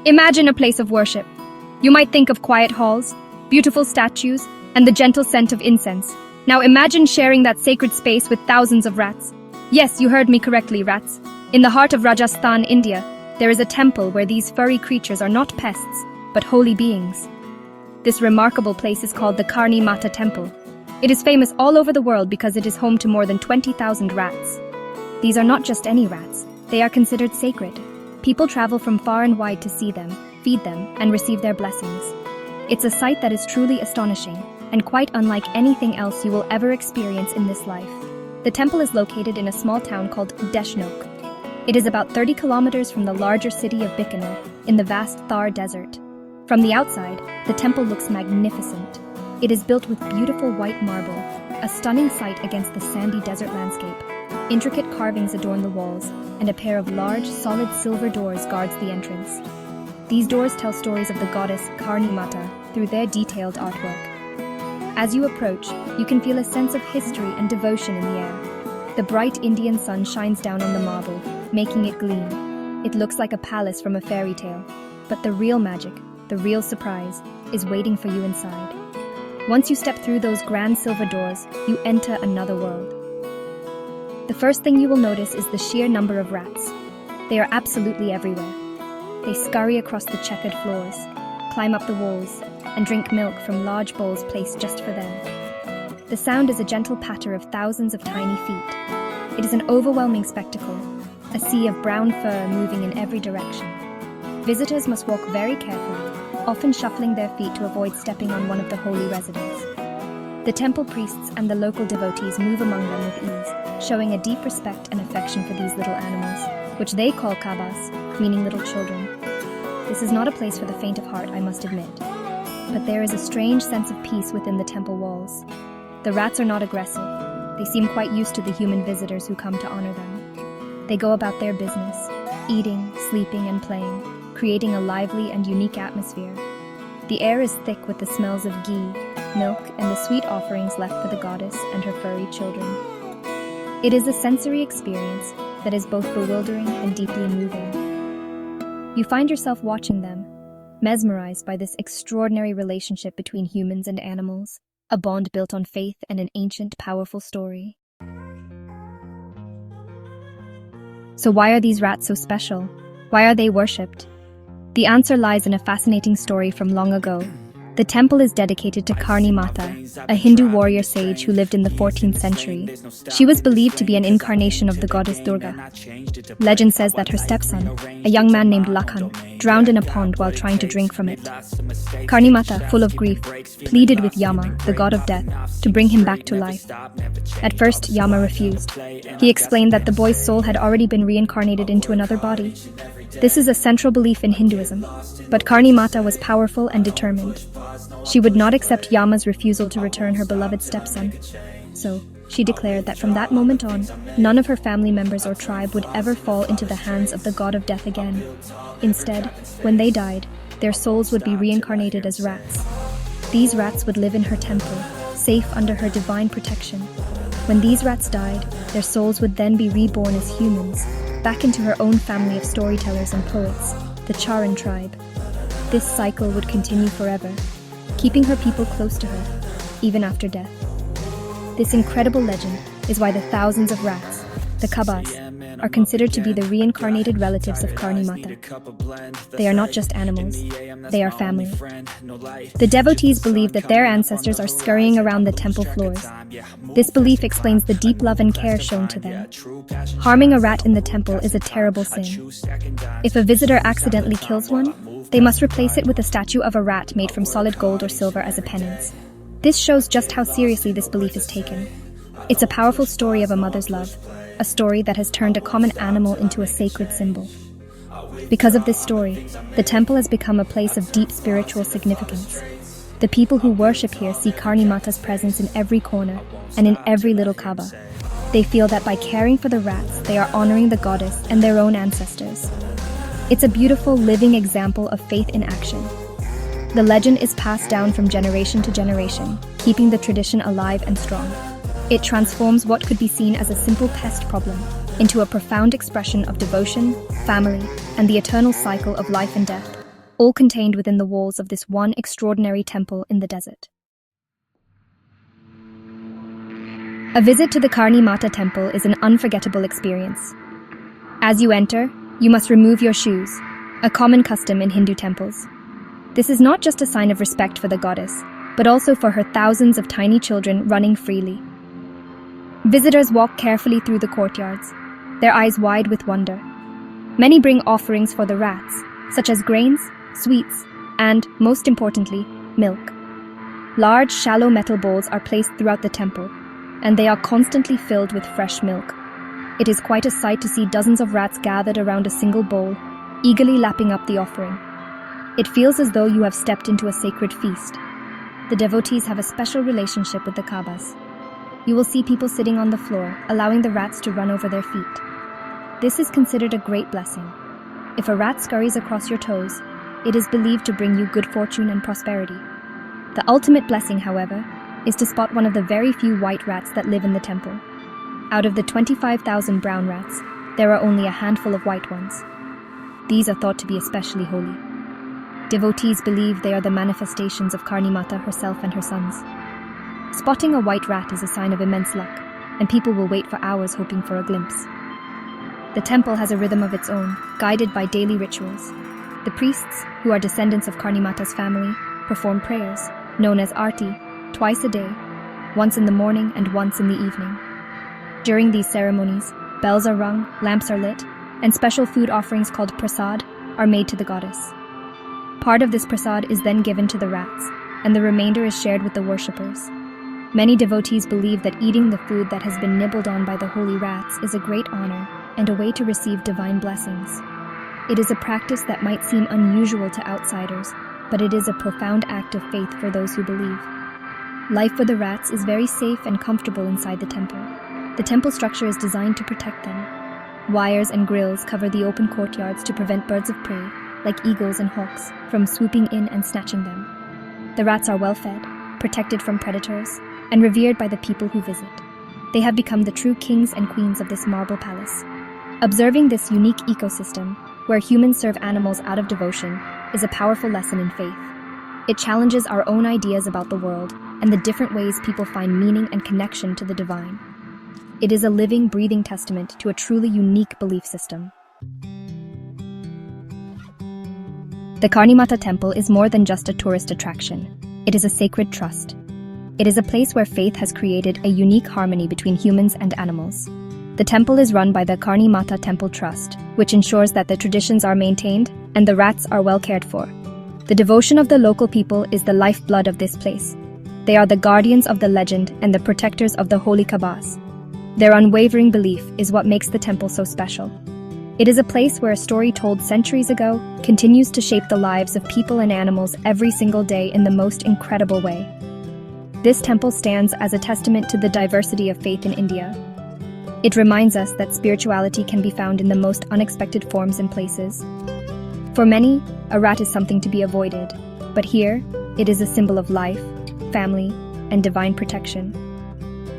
Imagine a place of worship. You might think of quiet halls, beautiful statues, and the gentle scent of incense. Now imagine sharing that sacred space with thousands of rats. Yes, you heard me correctly, rats. In the heart of Rajasthan, India, there is a temple where these furry creatures are not pests, but holy beings. This remarkable place is called the Karimata temple. It is famous all over the world because it is home to more than 20,000 rats. These are not just any rats, they are considered sacred. People travel from far and wide to see them, feed them, and receive their blessings. It's a sight that is truly astonishing, and quite unlike anything else you will ever experience in this life. The temple is located in a small town called Deshnok. It is about 30 kilometers from the larger city of Bikaner, in the vast Thar Desert. From the outside, the temple looks magnificent. It is built with beautiful white marble, a stunning sight against the sandy desert landscape. Intricate carvings adorn the walls, and a pair of large, solid silver doors guards the entrance. These doors tell stories of the goddess Karimata through their detailed artwork. As you approach, you can feel a sense of history and devotion in the air. The bright Indian sun shines down on the marble, making it gleam. It looks like a palace from a fairy tale, but the real magic, the real surprise, is waiting for you inside. Once you step through those grand silver doors, you enter another world. The first thing you will notice is the sheer number of rats. They are absolutely everywhere. They scurry across the checkered floors, climb up the walls, and drink milk from large bowls placed just for them. The sound is a gentle patter of thousands of tiny feet. It is an overwhelming spectacle, a sea of brown fur moving in every direction. Visitors must walk very carefully, often shuffling their feet to avoid stepping on one of the holy residents. The temple priests and the local devotees move among them with ease, showing a deep respect and affection for these little animals, which they call kabas, meaning little children. This is not a place for the faint of heart, I must admit. But there is a strange sense of peace within the temple walls. The rats are not aggressive. They seem quite used to the human visitors who come to honor them. They go about their business, eating, sleeping, and playing, creating a lively and unique atmosphere. The air is thick with the smells of ghee, milk, and the sweet offerings left for the goddess and her furry children. It is a sensory experience that is both bewildering and deeply moving. You find yourself watching them, mesmerized by this extraordinary relationship between humans and animals, a bond built on faith and an ancient, powerful story. So why are these rats so special? Why are they worshipped? The answer lies in a fascinating story from long ago. The temple is dedicated to Karimata, a Hindu warrior sage who lived in the 14th century. She was believed to be an incarnation of the goddess Durga. Legend says that her stepson, a young man named Lakhan, drowned in a pond while trying to drink from it. Karimata, full of grief, pleaded with Yama, the god of death, to bring him back to life. At first, Yama refused. He explained that the boy's soul had already been reincarnated into another body. This is a central belief in Hinduism, but Karimata was powerful and determined. She would not accept Yama's refusal to return her beloved stepson. So, she declared that from that moment on, none of her family members or tribe would ever fall into the hands of the god of death again. Instead, when they died, their souls would be reincarnated as rats. These rats would live in her temple, safe under her divine protection. When these rats died, their souls would then be reborn as humans, back into her own family of storytellers and poets, the Charan tribe. This cycle would continue forever, keeping her people close to her, even after death. This incredible legend is why the thousands of rats, the kabas, are considered to be the reincarnated relatives of Karimata. They are not just animals, they are family. The devotees believe that their ancestors are scurrying around the temple floors. This belief explains the deep love and care shown to them. Harming a rat in the temple is a terrible sin. If a visitor accidentally kills one, they must replace it with a statue of a rat made from solid gold or silver as a penance. This shows just how seriously this belief is taken. It's a powerful story of a mother's love, a story that has turned a common animal into a sacred symbol. Because of this story, the temple has become a place of deep spiritual significance. The people who worship here see Karimata's presence in every corner and in every little Kaaba. They feel that by caring for the rats, they are honoring the goddess and their own ancestors. It's a beautiful, living example of faith in action. The legend is passed down from generation to generation, keeping the tradition alive and strong. It transforms what could be seen as a simple pest problem into a profound expression of devotion, family, and the eternal cycle of life and death. all contained within the walls of this one extraordinary temple in the desert. A visit to the Karimata temple is an unforgettable experience. As you enter, you must remove your shoes, a common custom in Hindu temples. This is not just a sign of respect for the goddess, but also for her thousands of tiny children running freely. Visitors walk carefully through the courtyards, their eyes wide with wonder. Many bring offerings for the rats, such as grains, sweets, and, most importantly, milk. Large, shallow metal bowls are placed throughout the temple, and they are constantly filled with fresh milk. It is quite a sight to see dozens of rats gathered around a single bowl, eagerly lapping up the offering. It feels as though you have stepped into a sacred feast. The devotees have a special relationship with the Kaabas. You will see people sitting on the floor, allowing the rats to run over their feet. This is considered a great blessing. If a rat scurries across your toes, it is believed to bring you good fortune and prosperity. The ultimate blessing, however, is to spot one of the very few white rats that live in the temple. Out of the 25,000 brown rats, there are only a handful of white ones. These are thought to be especially holy. Devotees believe they are the manifestations of Karimata herself and her sons. Spotting a white rat is a sign of immense luck, and people will wait for hours hoping for a glimpse. The temple has a rhythm of its own, guided by daily rituals. The priests, who are descendants of Karimata's family, perform prayers, known as arti, twice a day, once in the morning and once in the evening. During these ceremonies, bells are rung, lamps are lit, and special food offerings called prasad are made to the goddess. Part of this prasad is then given to the rats, and the remainder is shared with the worshippers. Many devotees believe that eating the food that has been nibbled on by the holy rats is a great honor and a way to receive divine blessings. It is a practice that might seem unusual to outsiders, but it is a profound act of faith for those who believe. Life for the rats is very safe and comfortable inside the temple. The temple structure is designed to protect them. Wires and grills cover the open courtyards to prevent birds of prey, like eagles and hawks, from swooping in and snatching them. The rats are well fed, protected from predators, and revered by the people who visit. They have become the true kings and queens of this marble palace. Observing this unique ecosystem, where humans serve animals out of devotion, is a powerful lesson in faith. It challenges our own ideas about the world and the different ways people find meaning and connection to the divine. It is a living, breathing testament to a truly unique belief system. The Karimata temple is more than just a tourist attraction. It is a sacred trust. It is a place where faith has created a unique harmony between humans and animals. The temple is run by the Karimata Temple Trust, which ensures that the traditions are maintained and the rats are well cared for. The devotion of the local people is the lifeblood of this place. They are the guardians of the legend and the protectors of the holy Kaabas. Their unwavering belief is what makes the temple so special. It is a place where a story told centuries ago continues to shape the lives of people and animals every single day in the most incredible way. This temple stands as a testament to the diversity of faith in India. It reminds us that spirituality can be found in the most unexpected forms and places. For many, a rat is something to be avoided, but here, it is a symbol of life, family, and divine protection.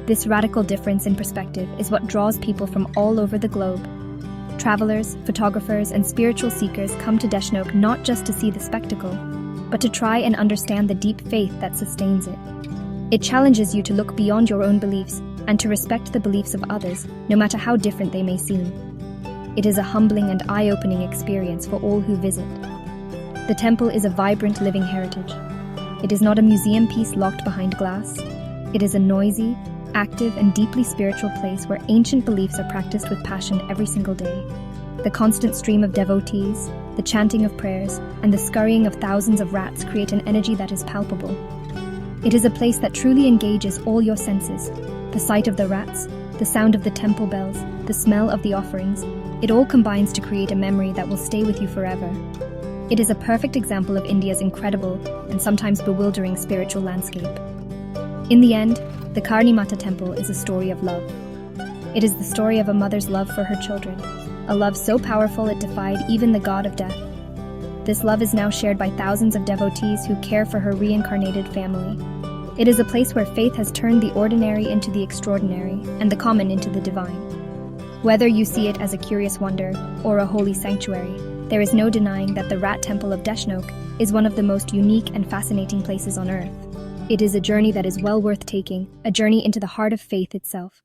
This radical difference in perspective is what draws people from all over the globe. Travelers, photographers, and spiritual seekers come to Deshnok not just to see the spectacle, but to try and understand the deep faith that sustains it. It challenges you to look beyond your own beliefs and to respect the beliefs of others, no matter how different they may seem. It is a humbling and eye-opening experience for all who visit. The temple is a vibrant living heritage. It is not a museum piece locked behind glass. It is a noisy, active, and deeply spiritual place where ancient beliefs are practiced with passion every single day. The constant stream of devotees, the chanting of prayers, and the scurrying of thousands of rats create an energy that is palpable. It is a place that truly engages all your senses. The sight of the rats, the sound of the temple bells, the smell of the offerings, it all combines to create a memory that will stay with you forever. It is a perfect example of India's incredible and sometimes bewildering spiritual landscape. In the end, the Karimata temple is a story of love. It is the story of a mother's love for her children, a love so powerful it defied even the god of death. This love is now shared by thousands of devotees who care for her reincarnated family. It is a place where faith has turned the ordinary into the extraordinary and the common into the divine. Whether you see it as a curious wonder or a holy sanctuary, There is no denying that the Rat Temple of Deshnok is one of the most unique and fascinating places on Earth. It is a journey that is well worth taking, a journey into the heart of faith itself.